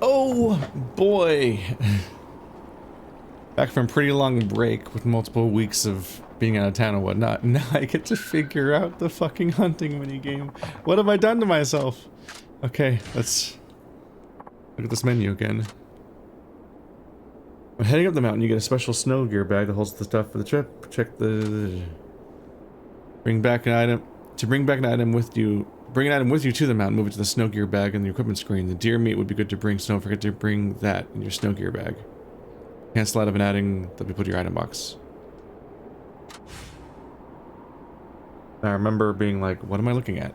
Oh boy. Back from a pretty long break with multiple weeks of being out of town and whatnot. Now I get to figure out the fucking hunting minigame. What have I done to myself? Okay, let's look at this menu again. When heading up the mountain, you get a special snow gear bag that holds the stuff for the trip. Check the... Bring back an item. To bring back an item with you... Bring an item with you to the mountain, move it to the snow gear bag in the equipment screen. The deer meat would be good to bring, so don't forget to bring that in your snow gear bag. Cancel out of an adding that we put in your item box. I remember being like, what am I looking at?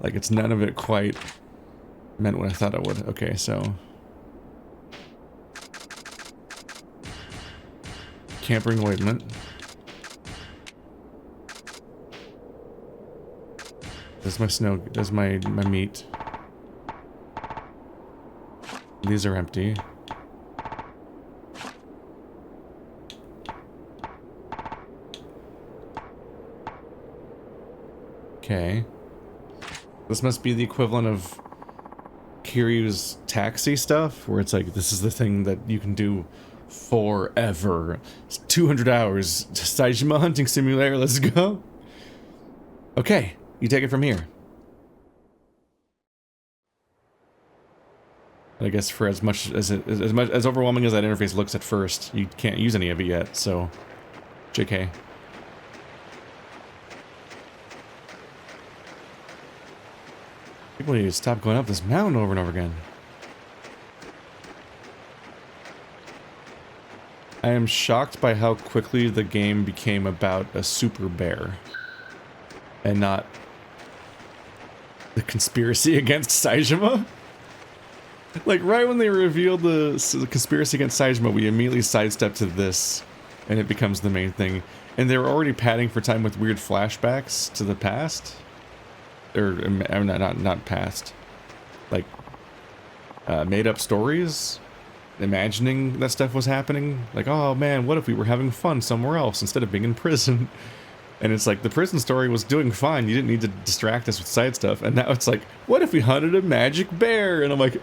Like, it's none of it quite meant what I thought it would. Okay, so... Can't bring ointment. There's my snow, there's my meat. These are empty. Okay. This must be the equivalent of Kiryu's taxi stuff, where it's like, this is the thing that you can do forever. It's 200 hours. Saijima hunting simulator, let's go. Okay. You take it from here. And I guess for as much as as overwhelming as that interface looks at first, you can't use any of it yet, so JK. People need to stop going up this mountain over and over again. I am shocked by how quickly the game became about a super bear and not the conspiracy against Saijima. Like, right when they revealed the conspiracy against Saijima, we immediately sidestep to this, and it becomes the main thing. And they were already padding for time with weird flashbacks to the past. Or, not past. Like, made-up stories. Imagining that stuff was happening. Like, oh man, what if we were having fun somewhere else instead of being in prison? And it's like, the prison story was doing fine. You didn't need to distract us with side stuff. And now it's like, what if we hunted a magic bear? And I'm like,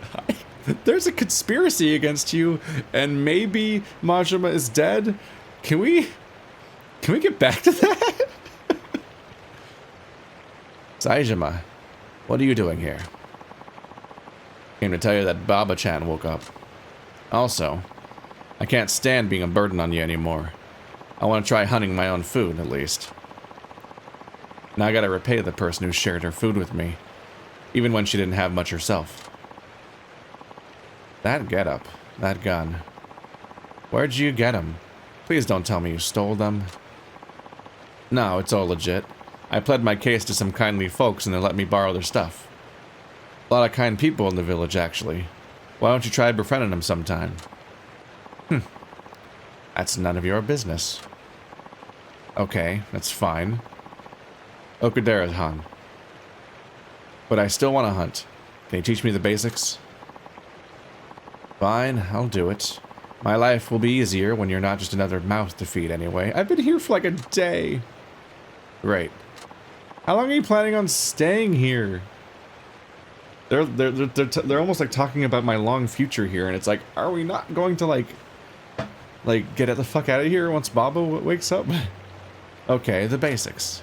there's a conspiracy against you. And maybe Majima is dead. Can we get back to that? Saijima, what are you doing here? Came to tell you that Baba-chan woke up. Also, I can't stand being a burden on you anymore. I want to try hunting my own food, at least. Now I gotta repay the person who shared her food with me, even when she didn't have much herself. That getup, that gun. Where'd you get them? Please don't tell me you stole them. No, it's all legit. I pled my case to some kindly folks and they let me borrow their stuff. A lot of kind people in the village, actually. Why don't you try befriending them sometime? That's none of your business. Okay, that's fine. Okudera-han. But I still want to hunt. Can you teach me the basics? Fine, I'll do it. My life will be easier when you're not just another mouth to feed anyway. I've been here for like a day. Great. How long are you planning on staying here? They're almost like talking about my long future here, and it's like, are we not going to like get the fuck out of here once Baba wakes up? Okay, the basics.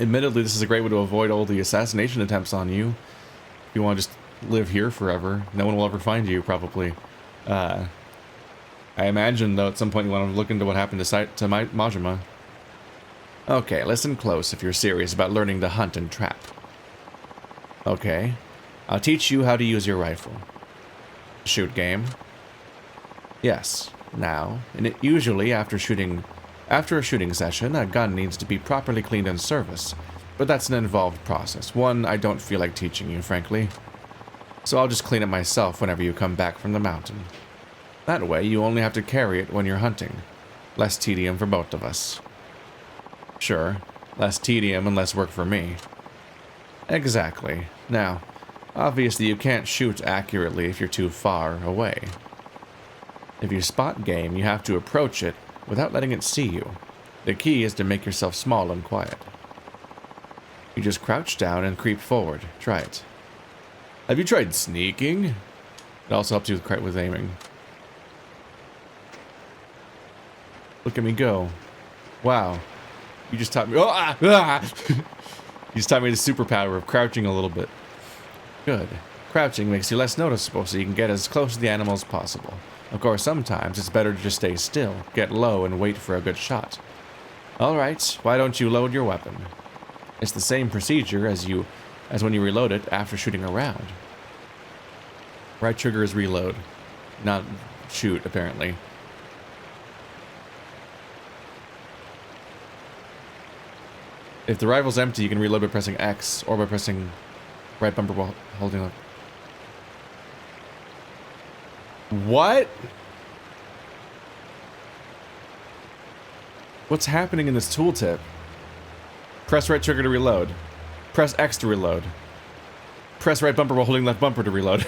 Admittedly, this is a great way to avoid all the assassination attempts on you. If you want to just live here forever, no one will ever find you, probably. I imagine, though, at some point you want to look into what happened to Majima. Okay, listen close if you're serious about learning to hunt and trap. Okay, I'll teach you how to use your rifle. Shoot game? Yes, now, and usually after a shooting session, a gun needs to be properly cleaned and serviced, but that's an involved process, one I don't feel like teaching you, frankly. So I'll just clean it myself whenever you come back from the mountain. That way, you only have to carry it when you're hunting. Less tedium for both of us. Sure, less tedium and less work for me. Exactly. Now, obviously you can't shoot accurately if you're too far away. If you spot game, you have to approach it without letting it see you. The key is to make yourself small and quiet. You just crouch down and creep forward. Try it. Have you tried sneaking? It also helps you with aiming. Look at me go. Wow. You just taught me... Oh, you just taught me the superpower of crouching a little bit. Good. Crouching makes you less noticeable, so you can get as close to the animal as possible. Of course, sometimes it's better to just stay still, get low, and wait for a good shot. Alright, why don't you load your weapon? It's the same procedure as when you reload it after shooting a round. Right trigger is reload, not shoot, apparently. If the rifle's empty, you can reload by pressing X, or by pressing right bumper while holding up. What? What's happening in this tooltip? Press right trigger to reload. Press X to reload. Press right bumper while holding left bumper to reload.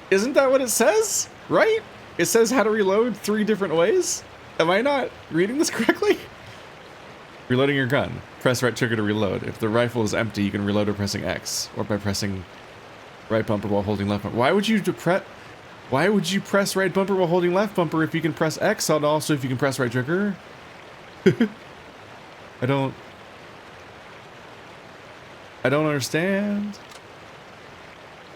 Isn't that what it says? Right? It says how to reload 3 different ways? Am I not reading this correctly? Reloading your gun. Press right trigger to reload. If the rifle is empty, you can reload by pressing X, or by pressing right bumper while holding left bumper. Why would you press right bumper while holding left bumper if you can press X, and also if you can press right trigger? I don't understand.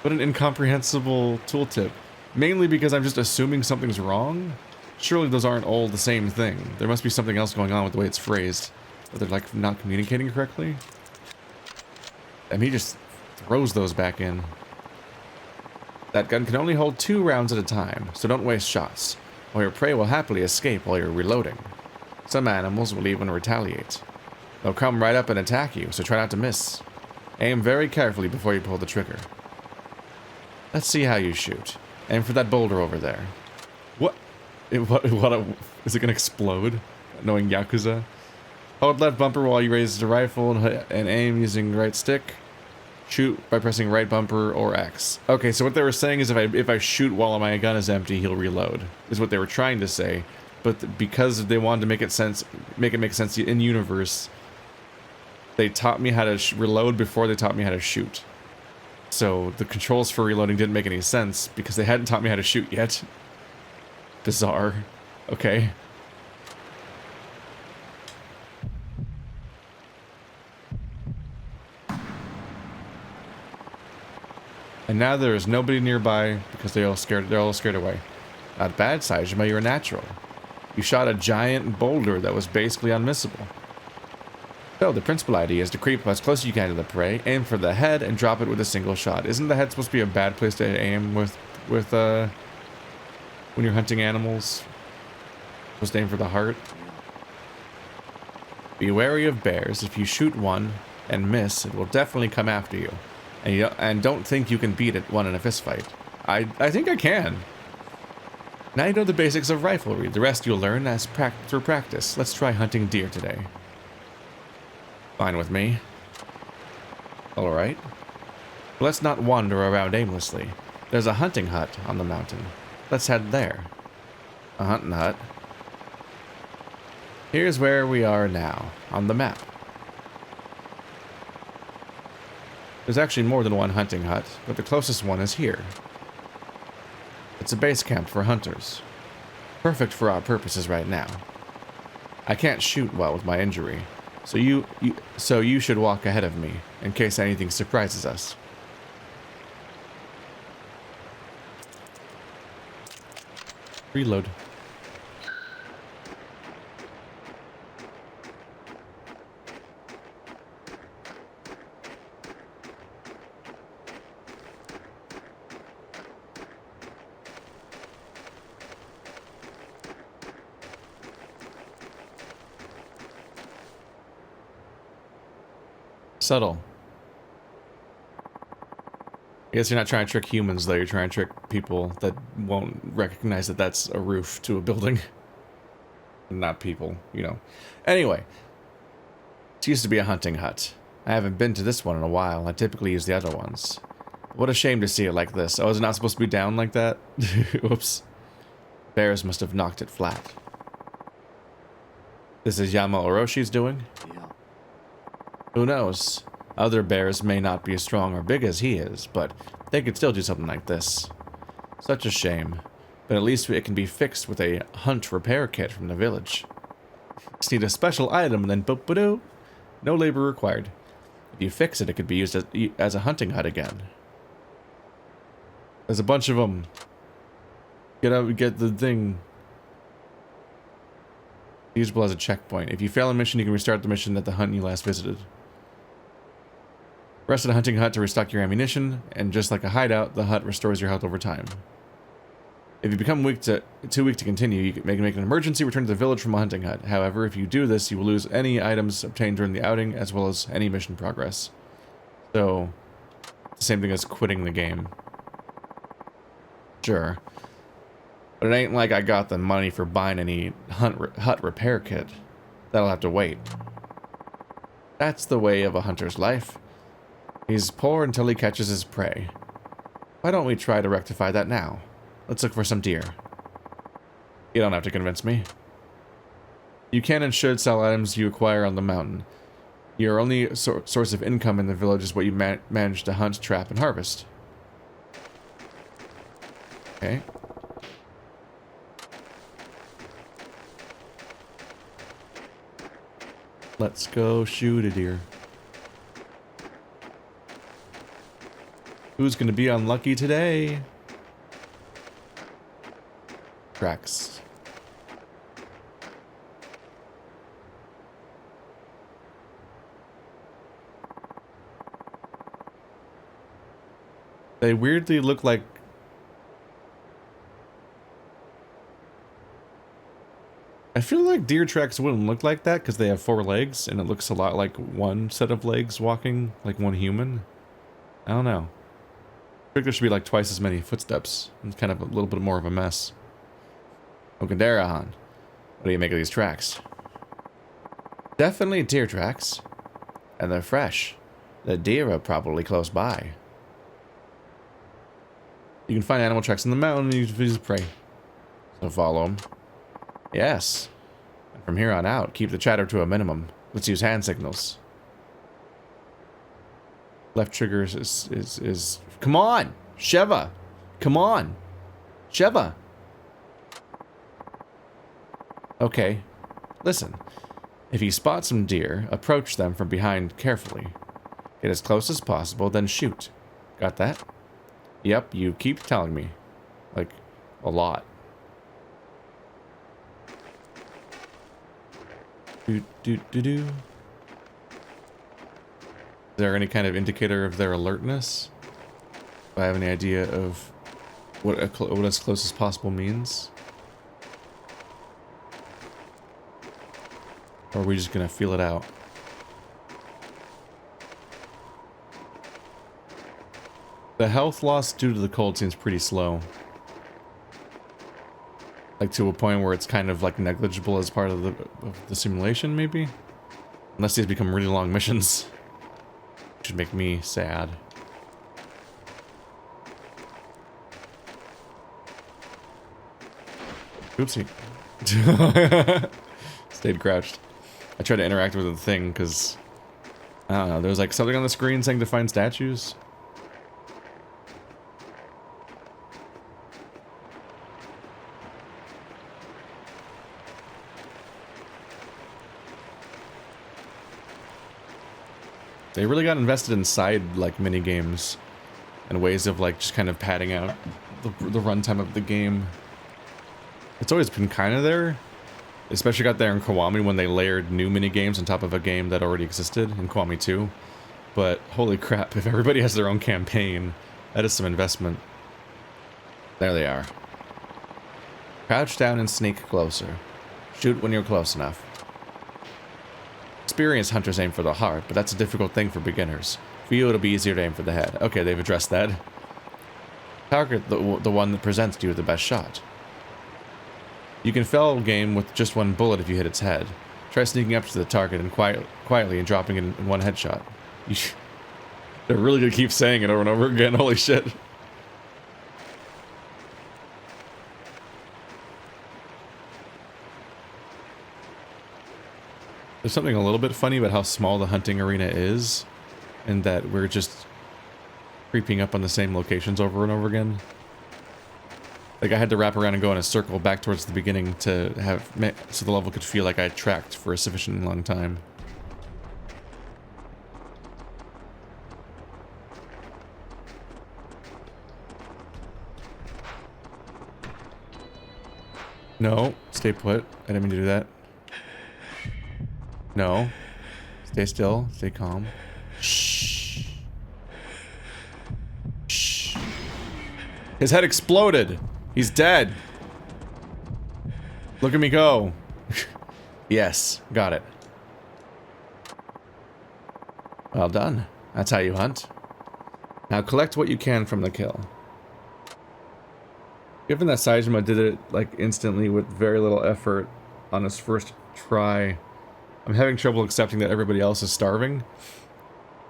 What an incomprehensible tooltip. Mainly because I'm just assuming something's wrong. Surely those aren't all the same thing. There must be something else going on with the way it's phrased. That they're like not communicating correctly. And he just throws those back in. That gun can only hold 2 rounds at a time, so don't waste shots, or your prey will happily escape while you're reloading. Some animals will even retaliate. They'll come right up and attack you, so try not to miss. Aim very carefully before you pull the trigger. Let's see how you shoot. Aim for that boulder over there. What? Is it gonna explode? Knowing Yakuza? Hold left bumper while you raise the rifle and aim using right stick. Shoot by pressing right bumper or X. Okay, so what they were saying is if I shoot while my gun is empty, he'll reload. Is what they were trying to say. But because they wanted to make it make sense in universe, they taught me how to reload before they taught me how to shoot. So the controls for reloading didn't make any sense because they hadn't taught me how to shoot yet. Bizarre. Okay. And now there is nobody nearby because they're all scared away. Not bad, Saejima, you're natural. You shot a giant boulder that was basically unmissable. So the principal idea is to creep as close as you can to the prey, aim for the head, and drop it with a single shot. Isn't the head supposed to be a bad place to aim with when you're hunting animals? Supposed to aim for the heart? Be wary of bears. If you shoot one and miss, it will definitely come after you. And don't think you can beat one in a fistfight. I think I can. Now you know the basics of riflery. The rest you'll learn through practice. Let's try hunting deer today. Fine with me. Alright. Let's not wander around aimlessly. There's a hunting hut on the mountain. Let's head there. A hunting hut. Here's where we are now, on the map. There's actually more than one hunting hut, but the closest one is here. It's a base camp for hunters. Perfect for our purposes right now. I can't shoot well with my injury, so you should walk ahead of me, in case anything surprises us. Reload. Subtle. I guess you're not trying to trick humans, though. You're trying to trick people that won't recognize that that's a roof to a building. Not people, you know. Anyway. It used to be a hunting hut. I haven't been to this one in a while. I typically use the other ones. What a shame to see it like this. Oh, is it not supposed to be down like that? Whoops. Bears must have knocked it flat. This is Yama Oroshi's doing? Yeah. Who knows? Other bears may not be as strong or big as he is, but they could still do something like this. Such a shame. But at least it can be fixed with a hunt repair kit from the village. Just need a special item and then boop-ba-doo. No labor required. If you fix it, it could be used as a hunting hut again. There's a bunch of them. Get out, get the thing. Usable as a checkpoint. If you fail a mission, you can restart the mission at the hunt you last visited. Rest at a hunting hut to restock your ammunition, and just like a hideout, the hut restores your health over time. If you become too weak to continue, you can make an emergency return to the village from a hunting hut. However, if you do this, you will lose any items obtained during the outing, as well as any mission progress. So, the same thing as quitting the game. Sure. But it ain't like I got the money for buying any hut repair kit. That'll have to wait. That's the way of a hunter's life. He's poor until he catches his prey. Why don't we try to rectify that now? Let's look for some deer. You don't have to convince me. You can and should sell items you acquire on the mountain. Your only source of income in the village is what you manage to hunt, trap, and harvest. Okay. Let's go shoot a deer. Who's gonna be unlucky today? Tracks. They weirdly look like... I feel like deer tracks wouldn't look like that because they have 4 legs and it looks a lot like one set of legs walking, like one human. I don't know. I think there should be like twice as many footsteps. It's kind of a little bit more of a mess. Okindera-han, what do you make of these tracks? Definitely deer tracks. And they're fresh. The deer are probably close by. You can find animal tracks in the mountain and you just prey. So follow them. Yes. And from here on out, keep the chatter to a minimum. Let's use hand signals. Left trigger is... Come on! Sheva! Come on! Sheva! Okay. Listen. If you spot some deer, approach them from behind carefully. Get as close as possible, then shoot. Got that? Yep, you keep telling me. Like, a lot. Is there any kind of indicator of their alertness? Do I have any idea of what as close as possible means? Or are we just gonna feel it out? The health loss due to the cold seems pretty slow. Like to a point where it's kind of like negligible as part of the simulation, maybe? Unless these become really long missions. Which should make me sad. Oopsie. Stayed crouched. I tried to interact with the thing because... I don't know, there was like something on the screen saying to find statues. They really got invested in side, like, mini-games and ways of, like, just kind of padding out the runtime of the game. It's always been kind of there. Especially got there in Kiwami when they layered new mini-games on top of a game that already existed in Kiwami 2. But, holy crap, if everybody has their own campaign, that is some investment. There they are. Crouch down and sneak closer. Shoot when you're close enough. Experienced hunters aim for the heart, but that's a difficult thing for beginners. For you, it'll be easier to aim for the head. Okay, they've addressed that. Target the one that presents you with the best shot. You can fell game with just one bullet if you hit its head. Try sneaking up to the target and quietly and dropping it in one headshot. They're really gonna keep saying it over and over again, holy shit. There's something a little bit funny about how small the hunting arena is in that we're just creeping up on the same locations over and over again. Like, I had to wrap around and go in a circle back towards the beginning to have, so the level could feel like I had tracked for a sufficiently long time. No, stay put. I didn't mean to do that. No. Stay still. Stay calm. Shh. Shh. His head exploded. He's dead. Look at me go. Yes, got it. Well done. That's how you hunt. Now collect what you can from the kill. Given that Saejima did it like instantly with very little effort on his first try, I'm having trouble accepting that everybody else is starving.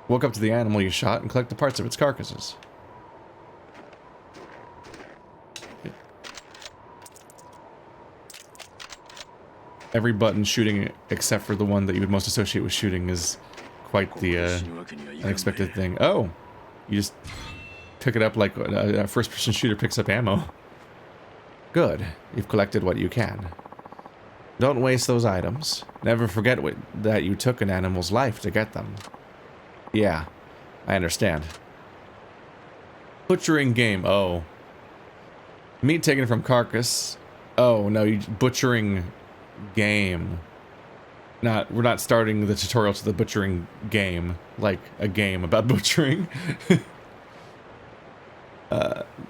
Walk up to the animal you shot and collect the parts of its carcasses. Every button shooting except for the one that you would most associate with shooting is quite the unexpected thing. Oh, you just pick it up like a first-person shooter picks up ammo. Good. You've collected what you can. Don't waste those items. Never forget that you took an animal's life to get them. Yeah, I understand. Butchering game. Oh. Meat taken from carcass. Oh, no, you butchering game. We're not starting the tutorial to the butchering game, like a game about butchering.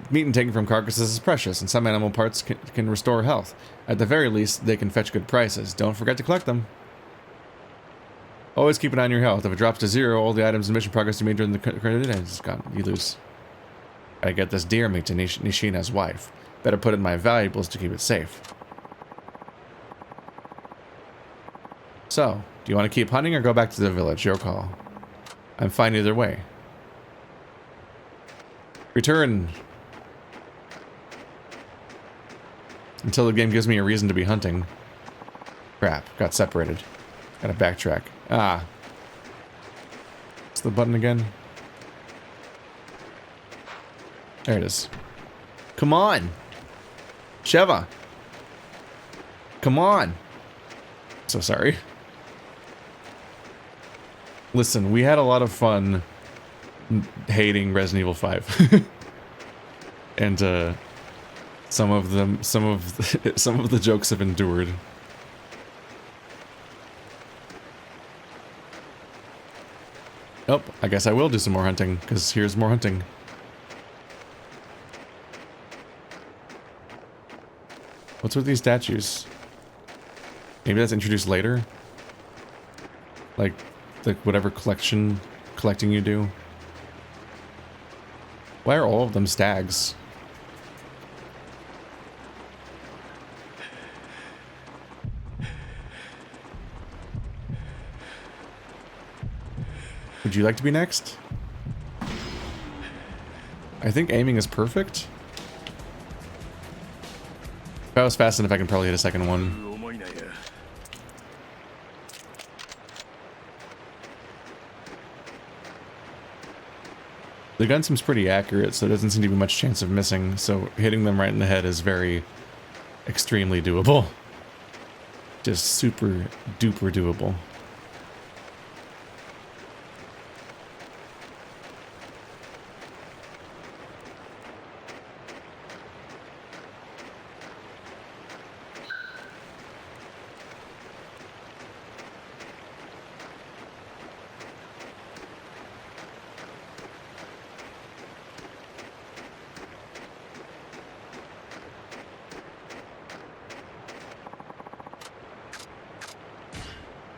Meat taken from carcasses is precious, and some animal parts can restore health. At the very least, they can fetch good prices. Don't forget to collect them. Always keep an eye on your health. If it drops to 0, all the items in mission progress you made during the credit is gone. You lose. Gotta get this deer meat to Nishina's wife. Better put in my valuables to keep it safe. So, do you want to keep hunting or go back to the village? Your call. I'm fine either way. Return. Until the game gives me a reason to be hunting. Crap, got separated. Gotta backtrack. Ah. What's the button again? There it is. Come on! Sheva! Come on! So sorry. Listen, we had a lot of fun hating Resident Evil 5. And some of the jokes have endured. Oh, I guess I will do some more hunting, because here's more hunting. What's with these statues? Maybe that's introduced later? Like whatever collecting you do? Why are all of them stags? Would you like to be next? I think aiming is perfect. If I was fast enough, I can probably hit a second one. The gun seems pretty accurate, so there doesn't seem to be much chance of missing, so hitting them right in the head is very extremely doable. Just super duper doable.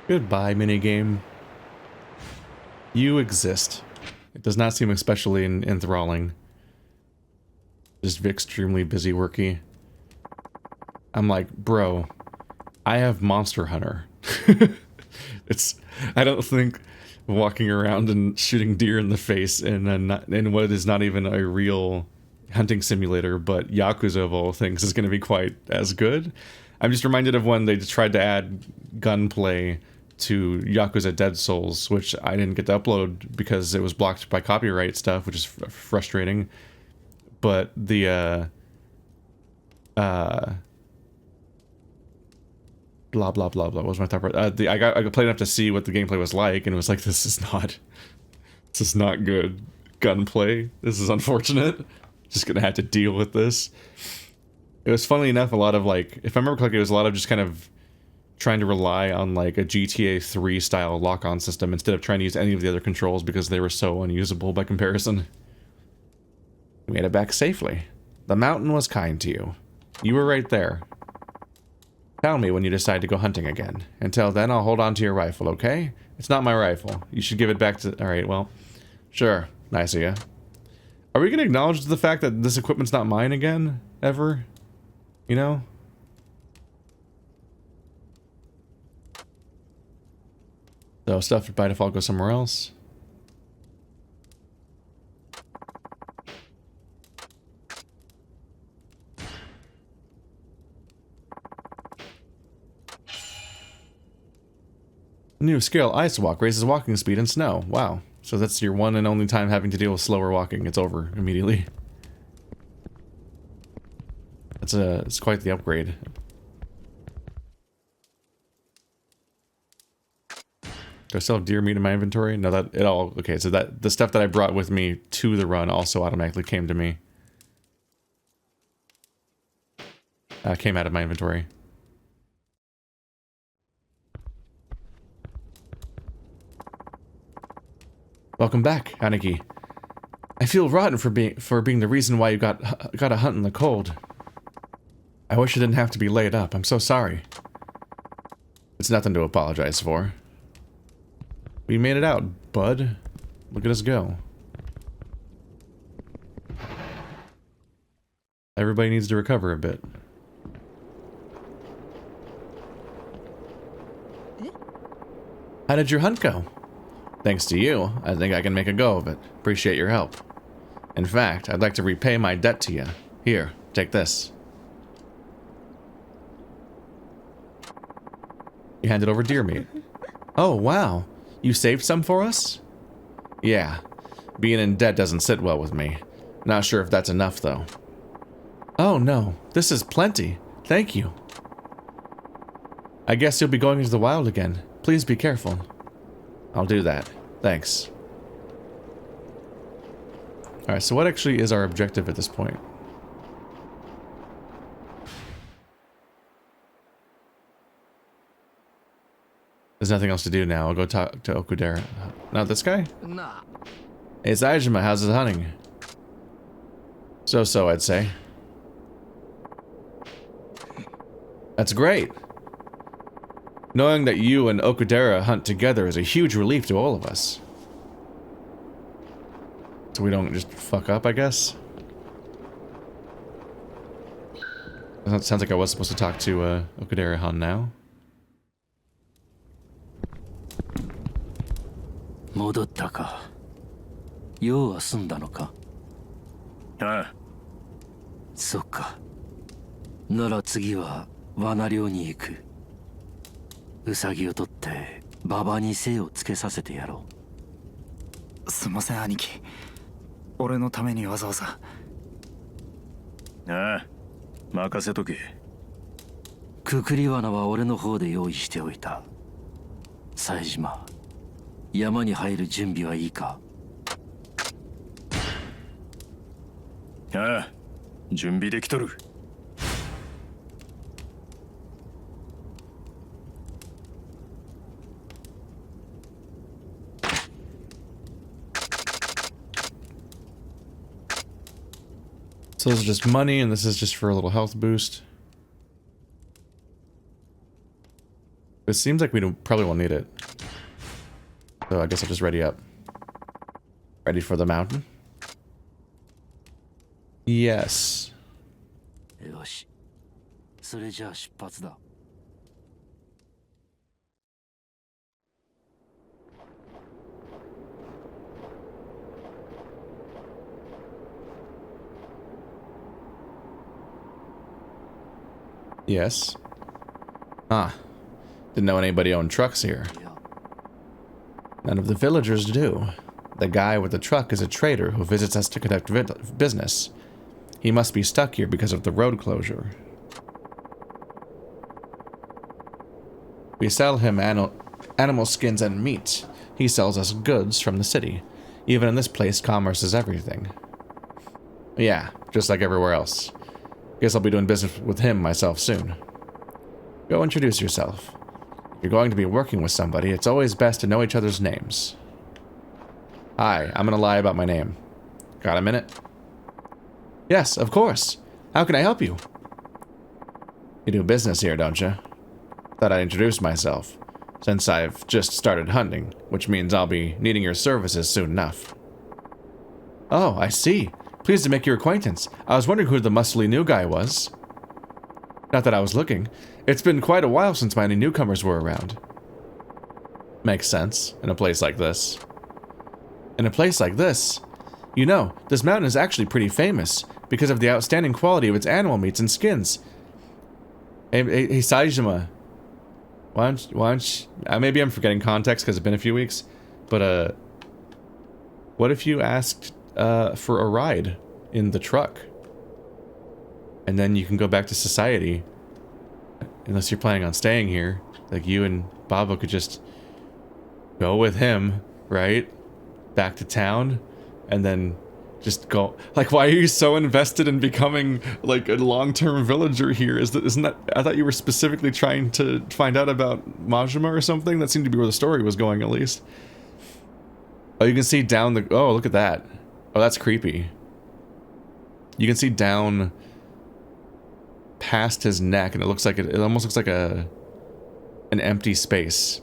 Goodbye, minigame. You exist. It does not seem especially enthralling. Just extremely busy worky. I'm like, bro, I have Monster Hunter. I don't think walking around and shooting deer in the face in what is not even a real hunting simulator, but Yakuza of all things, is going to be quite as good. I'm just reminded of when they tried to add gunplay to Yakuza Dead Souls, which I didn't get to upload because it was blocked by copyright stuff, which is frustrating. But the blah blah blah blah. What was my top part? I played enough to see what the gameplay was like, and it was like, this is not good gunplay. This is unfortunate. Just gonna have to deal with this. It was, funnily enough, a lot of like, if I remember correctly, it was a lot of just kind of trying to rely on like a GTA 3 style lock-on system instead of trying to use any of the other controls because they were so unusable by comparison. We made it back safely. The mountain was kind to you. You were right there. Tell me when you decide to go hunting again. Until then, I'll hold on to your rifle, okay? It's not my rifle. You should give it back to... Alright, well... Sure. Nice of you. Are we gonna acknowledge the fact that this equipment's not mine again? Ever? You know? So stuff by default goes somewhere else. New skill, Ice Walk, raises walking speed in snow. Wow. So that's your one and only time having to deal with slower walking. It's over immediately. It's quite the upgrade. Do I still have deer meat in my inventory? No, that it all okay. So that the stuff that I brought with me to the run also automatically came to me. Came out of my inventory. Welcome back, Aniki. I feel rotten for being the reason why you got a hunt in the cold. I wish I didn't have to be laid up. I'm so sorry. It's nothing to apologize for. We made it out, bud. Look at us go. Everybody needs to recover a bit. How did your hunt go? Thanks to you, I think I can make a go of it. Appreciate your help. In fact, I'd like to repay my debt to you. Here, take this. You handed over deer meat. Oh, wow. You saved some for us? Yeah. Being in debt doesn't sit well with me. Not sure if that's enough, though. Oh, no. This is plenty. Thank you. I guess you'll be going into the wild again. Please be careful. I'll do that. Thanks. Alright, so what actually is our objective at this point? There's nothing else to do now. I'll go talk to Okudera. Not this guy? Nah. Hey, Saijima, how's it hunting? So-so, I'd say. That's great. Knowing that you and Okudera hunt together is a huge relief to all of us. So we don't just fuck up, I guess? That sounds like I was supposed to talk to Okudera-han now. 戻ったか。用は済んだのか。ああ。そっか。なら次は罠猟に行く。ウサギを取って馬場に精をつけさせてやろう。すみません兄貴。俺のためにわざわざ。ああ。任せとけ。くくり罠は俺の方で用意しておいた。冴島。山に入る準備はいいか。ああ、準備できとる。So this is just money, and this is just for a little health boost. It seems like we probably won't need it. So I guess I'll just ready up. Ready for the mountain? Yes. Yes. Ah. Didn't know anybody owned trucks here. None of the villagers do. The guy with the truck is a trader who visits us to conduct business. He must be stuck here because of the road closure. We sell him animal skins and meat. He sells us goods from the city. Even in this place, commerce is everything. Yeah, just like everywhere else. Guess I'll be doing business with him myself soon. Go introduce yourself. If you're going to be working with somebody, it's always best to know each other's names. Hi, I'm gonna lie about my name. Got a minute? Yes, of course. How can I help you? You do business here, don't you? Thought I'd introduce myself, since I've just started hunting, which means I'll be needing your services soon enough. Oh, I see. Pleased to make your acquaintance. I was wondering who the muscly new guy was. Not that I was looking. It's been quite a while since any newcomers were around. Makes sense, in a place like this. In a place like this? You know, this mountain is actually pretty famous, because of the outstanding quality of its animal meats and skins. Hey Saijima. Why don't you, maybe I'm forgetting context because it's been a few weeks, but, what if you asked, for a ride in the truck? And then you can go back to society. Unless you're planning on staying here. Like, you and Babo could just go with him, right? Back to town, and then just go. Like, why are you so invested in becoming, like, a long-term villager here? Isn't that... I thought you were specifically trying to find out about Majima or something? That seemed to be where the story was going, at least. Oh, you can see down the... Oh, look at that. Oh, that's creepy. You can see down past his neck, and it looks like it almost looks like an empty space,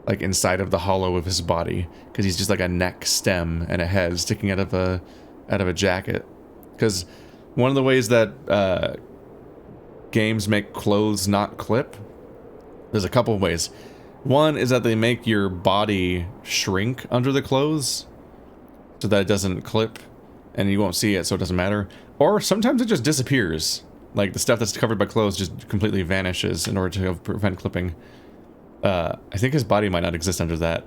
like inside of the hollow of his body, because he's just like a neck stem and a head sticking out of a jacket. Because one of the ways that games make clothes not clip, there's a couple of ways. One is that they make your body shrink under the clothes so that it doesn't clip and you won't see it, so it doesn't matter. Or sometimes it just disappears. Like, the stuff that's covered by clothes just completely vanishes in order to prevent clipping. I think his body might not exist under that.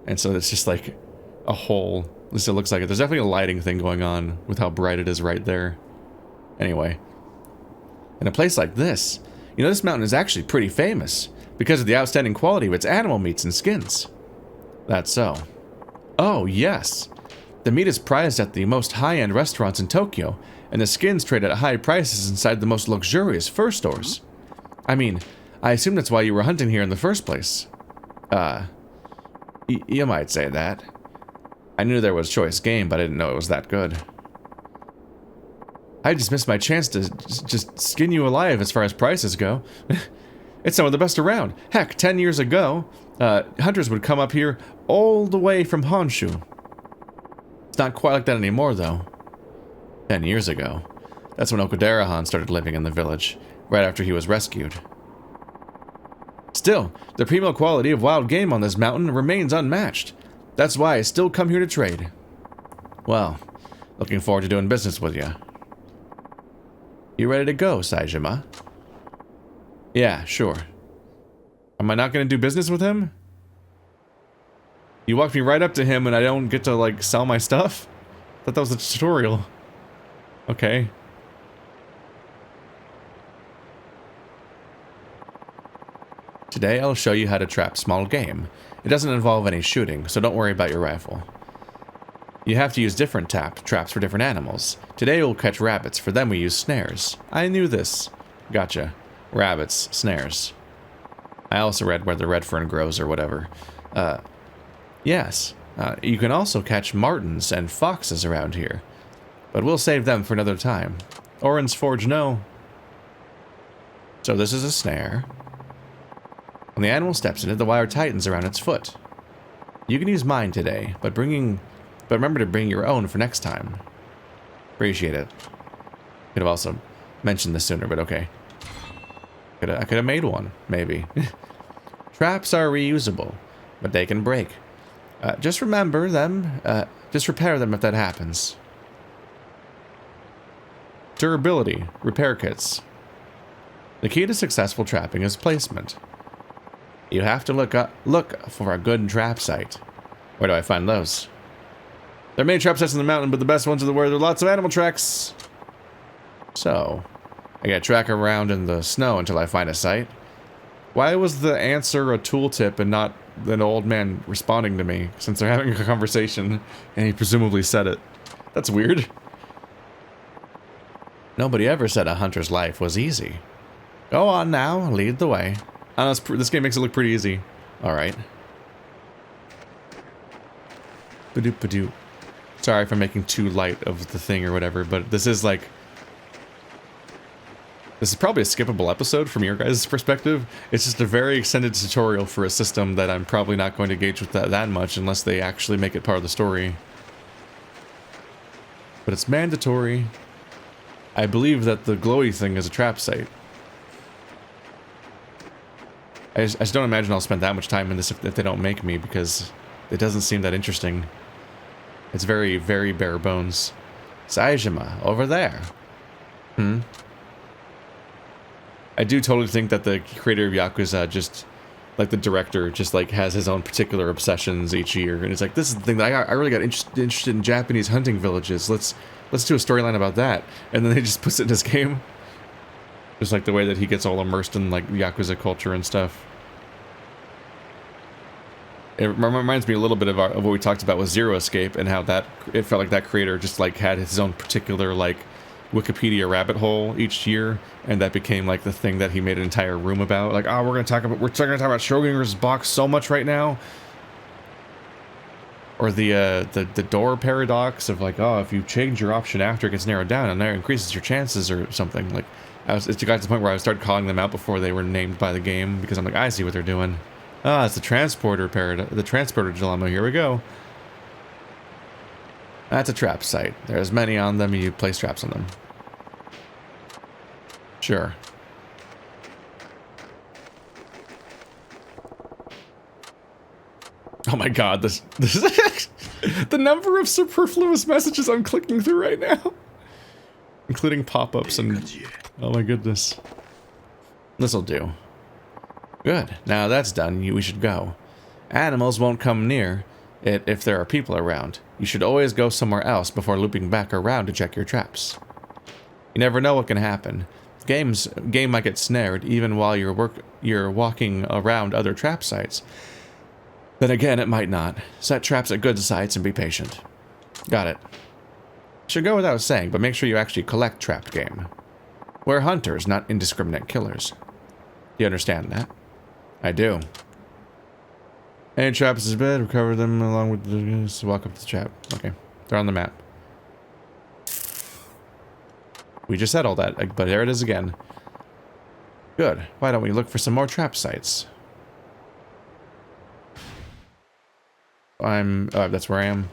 And so it's just like a hole. At least it looks like it. There's definitely a lighting thing going on with how bright it is right there. Anyway. In a place like this, you know, this mountain is actually pretty famous because of the outstanding quality of its animal meats and skins. That's so. Oh, yes. The meat is prized at the most high-end restaurants in Tokyo, and the skins trade at high prices inside the most luxurious fur stores. I mean, I assume that's why you were hunting here in the first place. You might say that. I knew there was choice game, but I didn't know it was that good. I just missed my chance to just skin you alive as far as prices go. It's some of the best around. Heck, 10 years ago, hunters would come up here all the way from Honshu. It's not quite like that anymore, though. 10 years ago. That's when Okudera-han started living in the village, right after he was rescued. Still, the primo quality of wild game on this mountain remains unmatched. That's why I still come here to trade. Well, looking forward to doing business with you. You ready to go, Saijima? Yeah, sure. Am I not going to do business with him? You walked me right up to him and I don't get to, like, sell my stuff? I thought that was a tutorial. Okay. Today I'll show you how to trap small game. It doesn't involve any shooting, so don't worry about your rifle. You have to use different traps for different animals. Today we'll catch rabbits, for them we use snares. I knew this. Gotcha. Rabbits, snares. I also read where the red fern grows or whatever. Yes. You can also catch martens and foxes around here. But we'll save them for another time. Orin's Forge, no. So this is a snare. When the animal steps in it, the wire tightens around its foot. You can use mine today, but remember to bring your own for next time. Appreciate it. Could have also mentioned this sooner, but okay. I could have made one, maybe. Traps are reusable, but they can break. Just remember them. Just repair them if that happens. Durability. Repair kits. The key to successful trapping is placement. You have to look for a good trap site. Where do I find those? There are many trap sites in the mountain, but the best ones are where there are lots of animal tracks. So, I gotta track around in the snow until I find a site. Why was the answer a tooltip and not an old man responding to me, since they're having a conversation and he presumably said it? That's weird. Nobody ever said a hunter's life was easy. Go on now, lead the way. This game makes it look pretty easy. Alright. Badoop badoop. Sorry if I'm making too light of the thing or whatever, but this is like... This is probably a skippable episode from your guys' perspective. It's just a very extended tutorial for a system that I'm probably not going to engage with that much unless they actually make it part of the story. But it's mandatory. I believe that the glowy thing is a trap site. I just don't imagine I'll spend that much time in this if they don't make me, because it doesn't seem that interesting. It's very, very bare bones. Saejima, over there. I do totally think that the creator of Yakuza just, like the director, just like has his own particular obsessions each year. And it's like, this is the thing that I really got interested in Japanese hunting villages. Let's do a storyline about that. And then he just puts it in his game. Just like the way that he gets all immersed in like Yakuza culture and stuff. It reminds me a little bit of what we talked about with Zero Escape and how it felt like that creator just like had his own particular like Wikipedia rabbit hole each year, and that became like the thing that he made an entire room about. Like, oh, we're gonna talk about Schrödinger's box so much right now. Or the door paradox of like, oh, if you change your option after it gets narrowed down, and that increases your chances or something. Like, it got to the point where I started calling them out before they were named by the game, because I'm like, I see what they're doing. Ah, it's the transporter the transporter dilemma. Here we go. That's a trap site. There's many on them, and you place traps on them. Sure. Oh my god, this is the number of superfluous messages I'm clicking through right now. Including pop-ups and... Oh my goodness. This'll do. Good. Now that's done, we should go. Animals won't come near it if there are people around. You should always go somewhere else before looping back around to check your traps. You never know what can happen. Game might get snared even while you're walking around other trap sites. Then again, it might not. Set traps at good sites and be patient. Got it. Should go without saying, but make sure you actually collect trapped game. We're hunters, not indiscriminate killers. You understand that? I do. Any traps is bad, recover them along with the... Walk up to the trap. Okay. They're on the map. We just said all that, but there it is again. Good. Why don't we look for some more trap sites? That's where I am.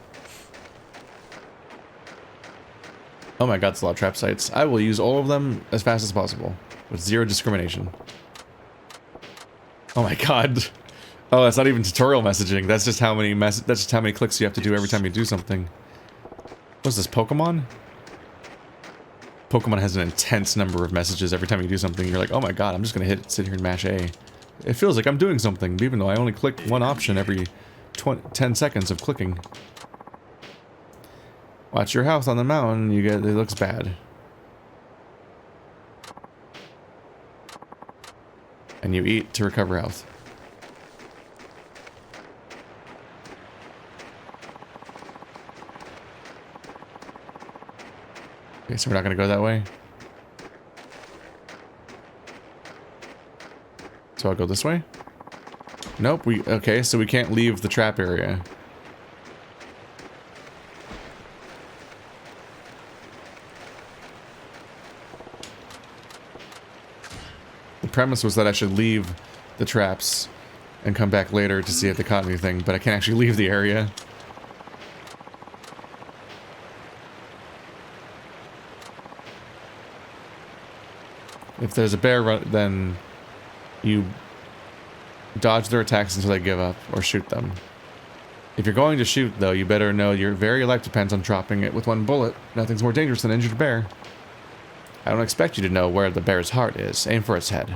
Oh my god, it's a lot of trap sites. I will use all of them as fast as possible. With zero discrimination. Oh my god. Oh, that's not even tutorial messaging. That's just how many clicks you have to do every time you do something. What's this, Pokemon? Pokemon has an intense number of messages every time you do something. You're like, oh my god, I'm just gonna sit here and mash A. It feels like I'm doing something, even though I only click one option every 10 seconds of clicking. Watch your health on the mountain, it looks bad. And you eat to recover health. Okay, so we're not gonna go that way. So I'll go this way? Nope, okay, so we can't leave the trap area. The premise was that I should leave the traps and come back later to see if they caught anything, but I can't actually leave the area. If there's a bear, then you dodge their attacks until they give up, or shoot them. If you're going to shoot, though, you better know your very life depends on dropping it with one bullet. Nothing's more dangerous than an injured bear. I don't expect you to know where the bear's heart is. Aim for its head.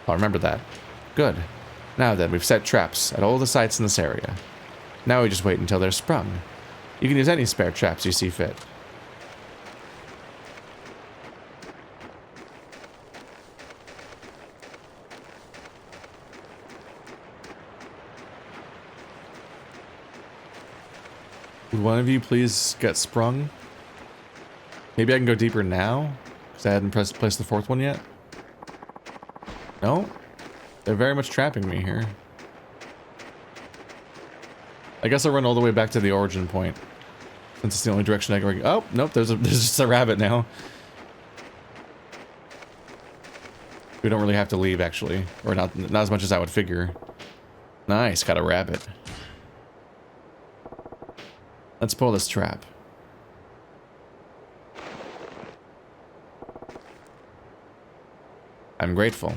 I'll remember that. Good. Now then, we've set traps at all the sites in this area. Now we just wait until they're sprung. You can use any spare traps you see fit. Would one of you please get sprung? Maybe I can go deeper now? Because I hadn't placed the fourth one yet? No? They're very much trapping me here. I guess I'll run all the way back to the origin point. Since it's the only direction I can go. Oh, nope, there's just a rabbit now. We don't really have to leave, actually. Or not as much as I would figure. Nice, got a rabbit. Let's pull this trap. I'm grateful.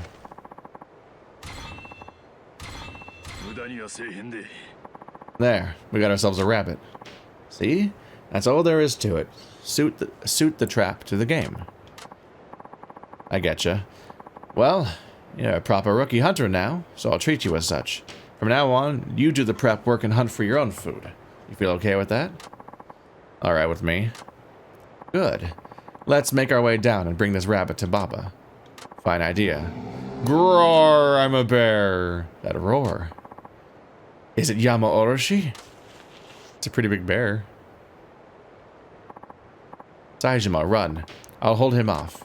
There, we got ourselves a rabbit. See? That's all there is to it. Suit the trap to the game. I getcha. Well, you're a proper rookie hunter now, so I'll treat you as such. From now on, you do the prep work and hunt for your own food. You feel okay with that? Alright with me. Good. Let's make our way down and bring this rabbit to Baba. Fine idea. Roar, I'm a bear. That roar. Is it Yama Oroshi? It's a pretty big bear. Saejima, run. I'll hold him off.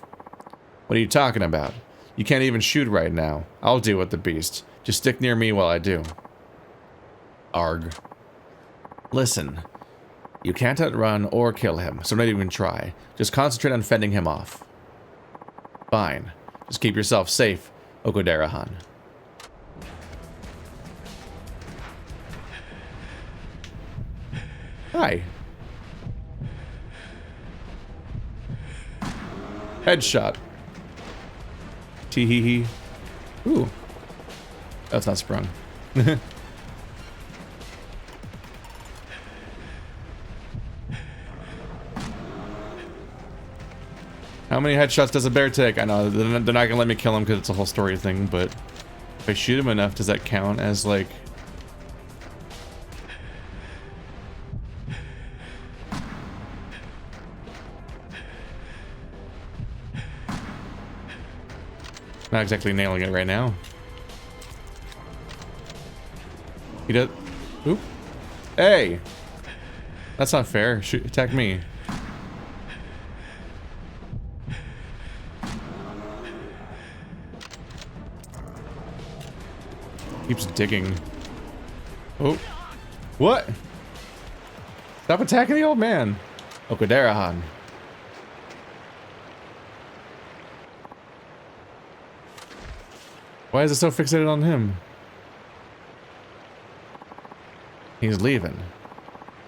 What are you talking about? You can't even shoot right now. I'll deal with the beast. Just stick near me while I do. Arg. Listen. You can't outrun or kill him, so don't even try. Just concentrate on fending him off. Fine. Just keep yourself safe, Okinawa. Hi. Headshot. Tee-hee-hee. Ooh. That's not sprung. How many headshots does a bear take? I know, they're not gonna let me kill him because it's a whole story thing, but if I shoot him enough, does that count as, like... Not exactly nailing it right now. He does... Oop. Hey! That's not fair. Shoot, attack me. Keeps digging. Oh. What? Stop attacking the old man. Okinawa. Why is it so fixated on him? He's leaving.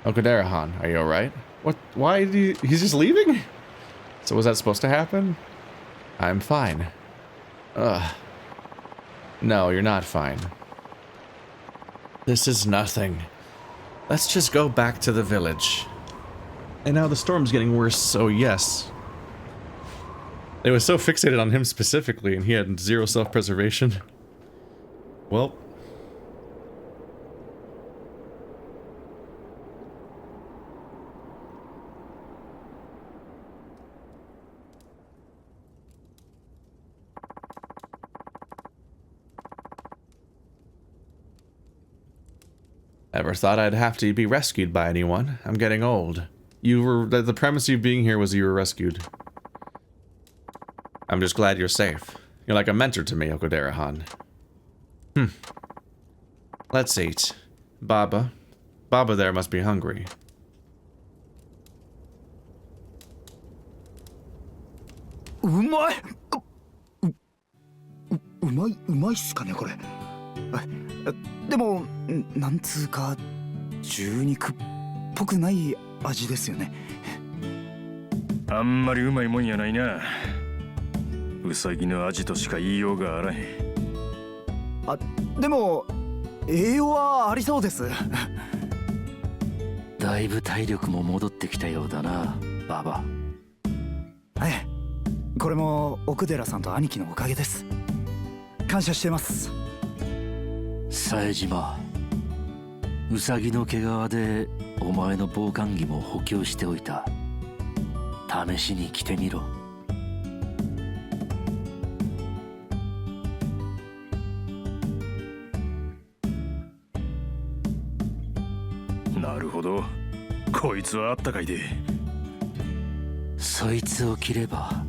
Okinawa, are you alright? What? Why did he's just leaving? So was that supposed to happen? I'm fine. Ugh. No, you're not fine. This is nothing. Let's just go back to the village. And now the storm's getting worse, so yes. It was so fixated on him specifically, and he had zero self-preservation. Well. Ever thought I'd have to be rescued by anyone? I'm getting old. The premise of you being here was you were rescued. I'm just glad you're safe. You're like a mentor to me, Okinawa. Let's eat. Baba there must be hungry. Umai? うまいっすかねこれ。でもなんつうか獣肉っぽくない味ですよね。あんまりうまいもんやないな。ウサギの味としか言いようがあらへん。あ、でも栄養はありそうです。だいぶ体力も戻ってきたようだな、ババ。ええ、これも奥寺さんと兄貴のおかげです。感謝してます。冴島、ウサギの毛皮でお前の防寒着も補強しておいた。試しに着てみろ。なるほど、こいつはあったかいで。そいつを着れば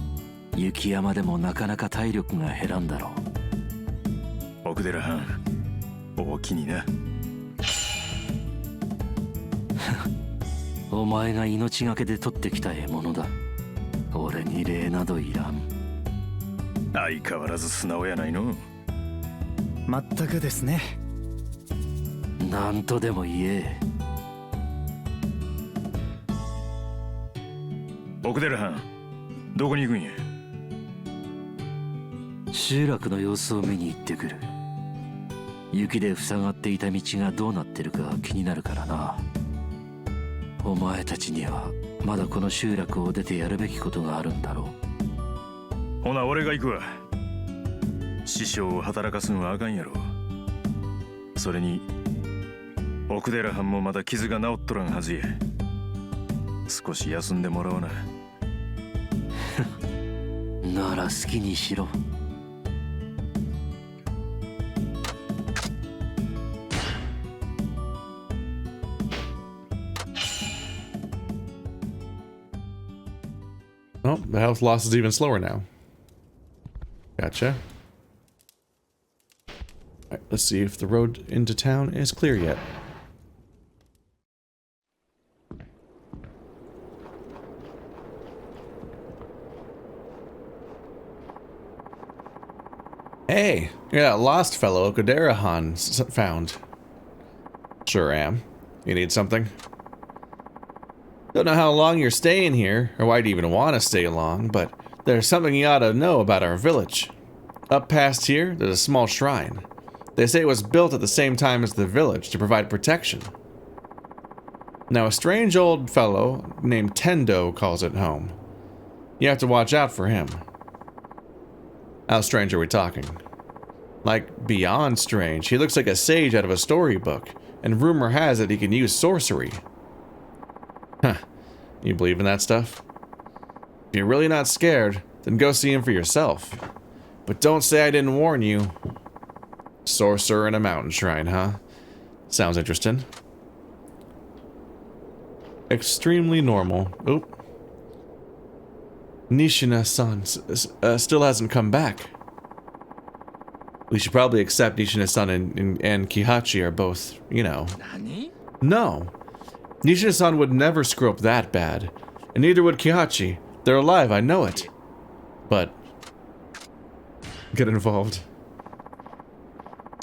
雪山でもなかなか体力が減らんだろう。奥寺藩、おおきにな。お前が命がけで取ってきた獲物だ。俺に礼などいらん。相変わらず素直やないの。全くですね。なんとでも言え。奥寺藩、どこに行くんや。集落の様子を見に行ってくる。雪で塞がっていた道がどうなってるか気になるからな。お前たちにはまだこの集落を出てやるべきことがあるんだろう。ほな俺が行くわ。師匠を働かすんはあかんやろ。それに奥寺藩もまだ傷が治っとらんはずや。少し休んでもらおうな。なら好きにしろ。Oh, the health loss is even slower now. Gotcha. Alright, let's see if the road into town is clear yet. Hey, you're that lost fellow Okinawa found. Sure am. You need something? Don't know how long you're staying here, or why you even want to stay long, but there's something you ought to know about our village. Up past here, there's a small shrine. They say it was built at the same time as the village to provide protection. Now, a strange old fellow named Tendo calls it home. You have to watch out for him. How strange are we talking? Like, beyond strange. He looks like a sage out of a storybook, and rumor has it he can use sorcery. Huh. You believe in that stuff? If you're really not scared, then go see him for yourself. But don't say I didn't warn you. Sorcerer in a mountain shrine, huh? Sounds interesting. Extremely normal. Oop. Nishina-san still hasn't come back. We should probably accept Nishina-san and Kihachi are both, you know. No. Nishina-san would never screw up that bad. And neither would Kihachi. They're alive, I know it. But... get involved.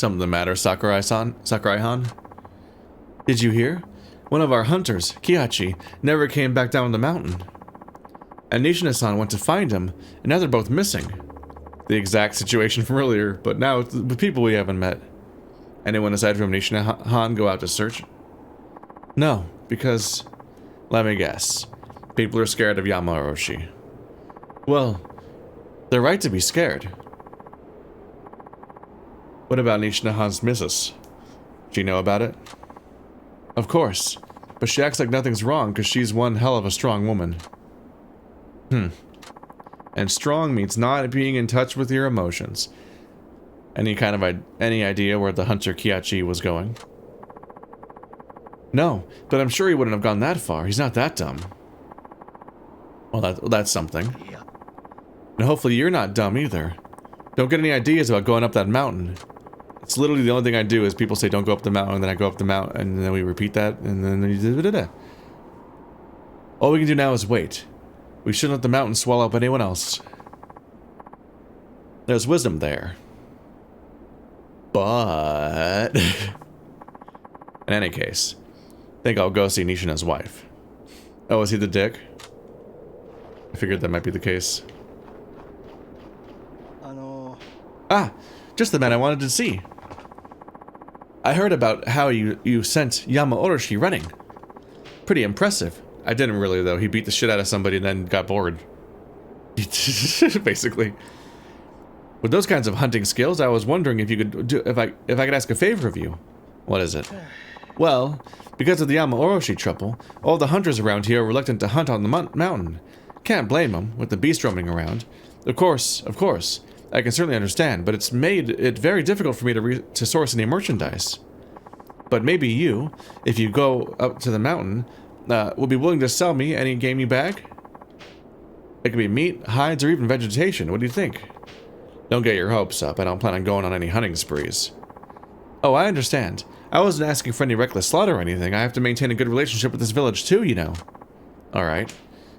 Something the matter, Sakurai-han? Did you hear? One of our hunters, Kihachi, never came back down the mountain. And Nishina-san went to find him, and now they're both missing. The exact situation from earlier, but now with people we haven't met. Anyone aside from Nishina-han go out to search? No, because... let me guess. People are scared of Yama Orochi. Well, they're right to be scared. What about Nishina-han's missus? Do you know about it? Of course, but she acts like nothing's wrong because she's one hell of a strong woman. And strong means not being in touch with your emotions. Any idea where the hunter Kihachi was going? No, but I'm sure he wouldn't have gone that far. He's not that dumb. Well, that's something. And hopefully you're not dumb either. Don't get any ideas about going up that mountain. It's literally the only thing I do is people say don't go up the mountain, and then I go up the mountain, and then we repeat that, and then all we can do now is wait. We shouldn't let the mountain swallow up anyone else. There's wisdom there. But... in any case, I think I'll go see Nishina's wife. Oh, is he the dick? I figured that might be the case. Ah! Just the man I wanted to see. I heard about how you sent Yama Orochi running. Pretty impressive. I didn't really, though. He beat the shit out of somebody and then got bored. Basically. With those kinds of hunting skills, I was wondering if you could do, if I could ask a favor of you. What is it? Well, because of the Yama Oroshi trouble, all the hunters around here are reluctant to hunt on the mountain. Can't blame them, with the beast roaming around. Of course, I can certainly understand, but it's made it very difficult for me to source any merchandise. But maybe you, if you go up to the mountain, will be willing to sell me any game you bag? It could be meat, hides, or even vegetation. What do you think? Don't get your hopes up. I don't plan on going on any hunting sprees. Oh, I understand. I wasn't asking for any reckless slaughter or anything. I have to maintain a good relationship with this village too, you know. Alright.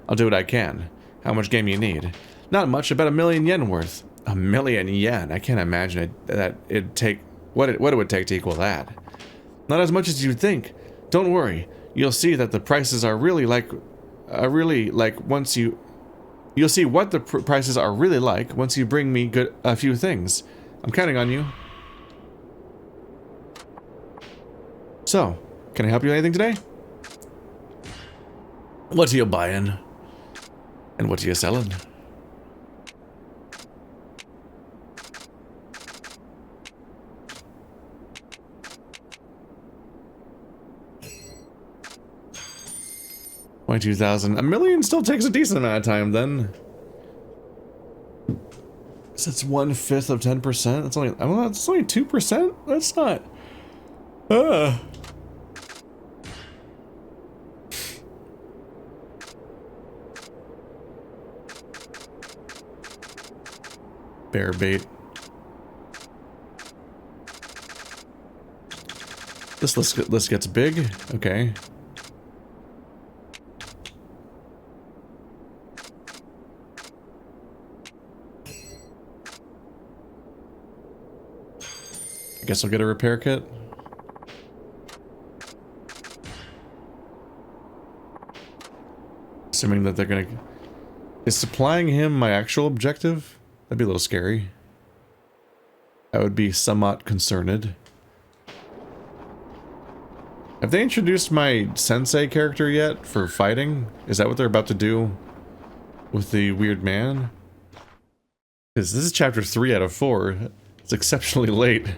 I'll do what I can. How much game you need? Not much, about 1,000,000 yen worth. 1,000,000 yen? I can't imagine that it'd take... what it would take to equal that. Not as much as you'd think. Don't worry. You'll see that the prices are really like... once you... You'll see what the prices are really like once you bring me a few things. I'm counting on you. So, can I help you with anything today? What are you buying? And what are you selling? $22,000. 1,000,000 still takes a decent amount of time then. So it's 1/5 of 10%. That's only, well, that's only 2%. That's not. Bear bait. This list gets big. Okay. I guess I'll get a repair kit. Assuming that they're gonna... Is supplying him my actual objective? That'd be a little scary. I would be somewhat concerned. Have they introduced my sensei character yet for fighting? Is that what they're about to do with the weird man? Because this is chapter 3 out of 4. It's exceptionally late.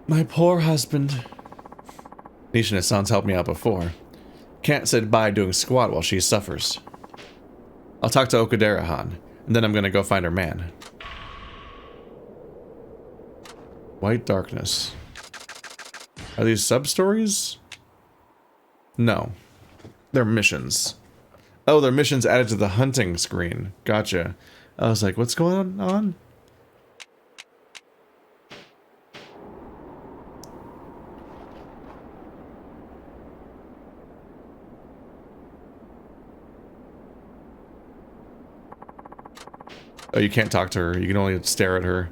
My poor husband. Nishina-san's helped me out before. Can't sit by doing squat while she suffers. I'll talk to Okidera-han, and then I'm gonna go find her man. White darkness. Are these sub-stories? No. They're missions. Oh, they're missions added to the hunting screen. Gotcha. I was like, what's going on? Oh, you can't talk to her. You can only stare at her.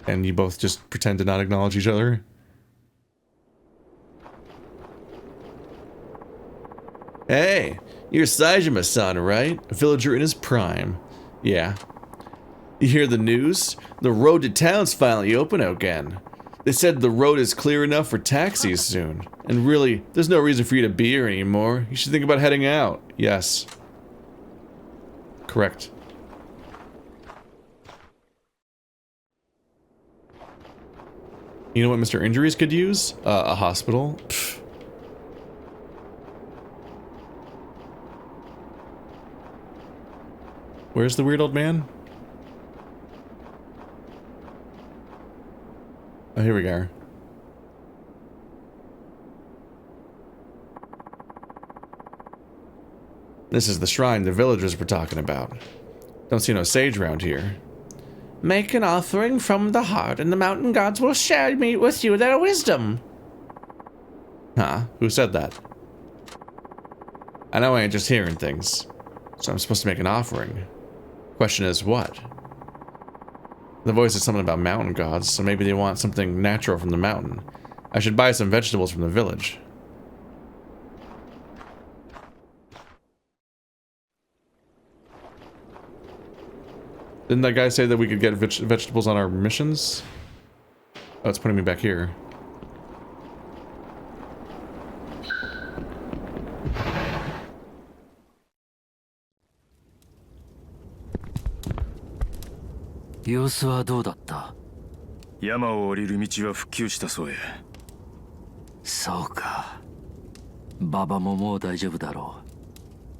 And you both just pretend to not acknowledge each other. Hey, you're Saejima-san, right? A villager in his prime. Yeah. You hear the news? The road to town's finally open again. They said the road is clear enough for taxis soon. And really, there's no reason for you to be here anymore. You should think about heading out. Yes. Correct. You know what Mr. Injuries could use? A hospital. Pfft. Where's the weird old man? Oh, here we go. This is the shrine the villagers were talking about. Don't see no sage around here. Make an offering from the heart, and the mountain gods will share with you their wisdom. Huh? Who said that? I know I ain't just hearing things, so I'm supposed to make an offering. Question is, what? The voice is something about mountain gods, so maybe they want something natural from the mountain. I should buy some vegetables from the village. Didn't that guy say that we could get vegetables on our missions? Oh, it's putting me back here. 様子はどうだった？山を降りる道は復旧したそうや。そうか。馬場ももう大丈夫だろ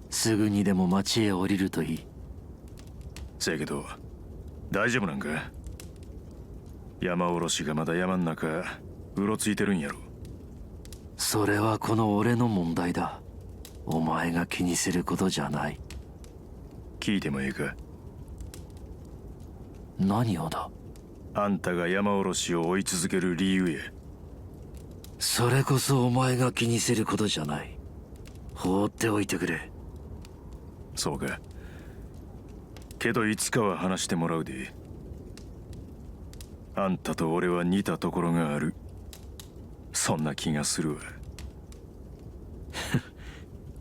う。すぐにでも町へ降りるといい。せやけど大丈夫なんか？山おろしがまだ山ん中うろついてるんやろ。それはこの俺の問題だ。お前が気にすることじゃない。聞いてもええか？何をだ？あんたが山おろしを追い続ける理由や。それこそお前が気にすることじゃない。放っておいてくれ。そうか。けどいつかは話してもらうで。あんたと俺は似たところがある。そんな気がするわ。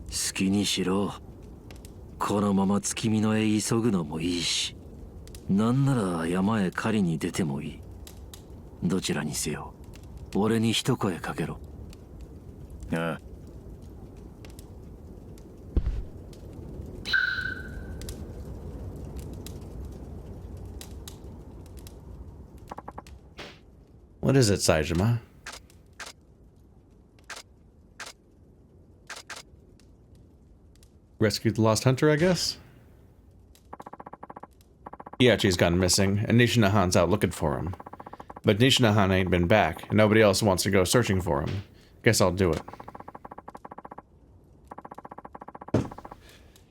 好きにしろ。このまま月見のへ急ぐのもいいし、なんなら山へ狩りに出てもいい。どちらにせよ俺に一声かけろ。ああ。What is it, Saejima? Rescued the lost hunter, I guess? Iachi's gone missing, and Nishinahan's out looking for him. But Nishinahan ain't been back, and nobody else wants to go searching for him. Guess I'll do it.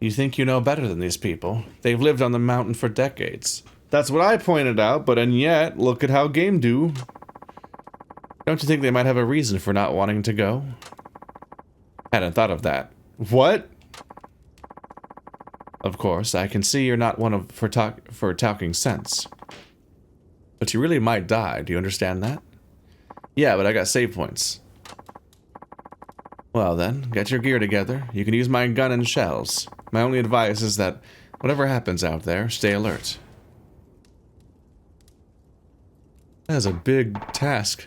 You think you know better than these people? They've lived on the mountain for decades. That's what I pointed out, but and yet, look at how game do. Don't you think they might have a reason for not wanting to go? Hadn't thought of that. What? Of course, I can see you're not one for talking sense. But you really might die, do you understand that? Yeah, but I got save points. Well then, get your gear together. You can use my gun and shells. My only advice is that whatever happens out there, stay alert. That is a big task.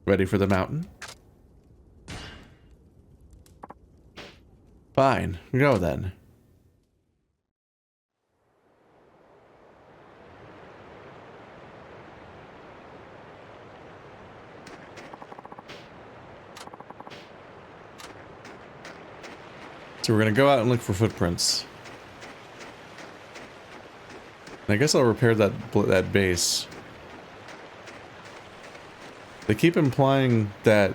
Ready for the mountain? Fine, go then. So we're gonna go out and look for footprints. I guess I'll repair that base. They keep implying that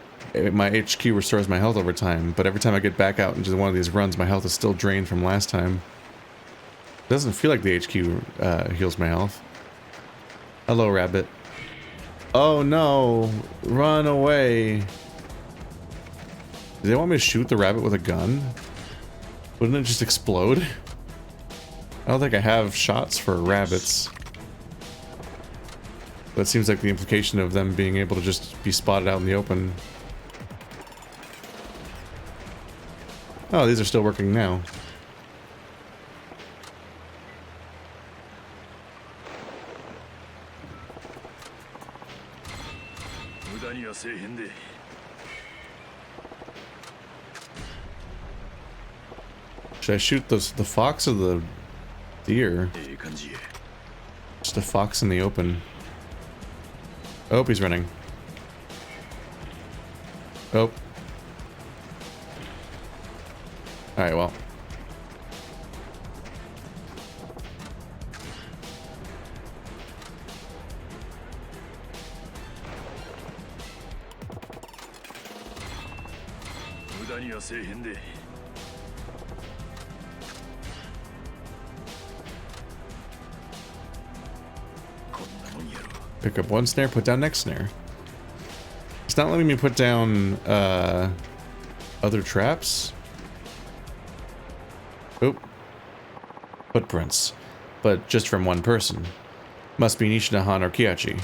my HQ restores my health over time, but every time I get back out into one of these runs, my health is still drained from last time. It doesn't feel like the HQ heals my health. Hello, rabbit. Oh no! Run away! Do they want me to shoot the rabbit with a gun? Wouldn't it just explode? I don't think I have shots for rabbits. That seems like the implication of them being able to just be spotted out in the open. Oh, these are still working now. Should I shoot the fox or the deer? Just a fox in the open. Oh, he's running. Oh. Alright, well. Pick up one snare, put down next snare. It's not letting me put down other traps. Oop. Footprints. But just from one person. Must be Nishinahan or Kiachi.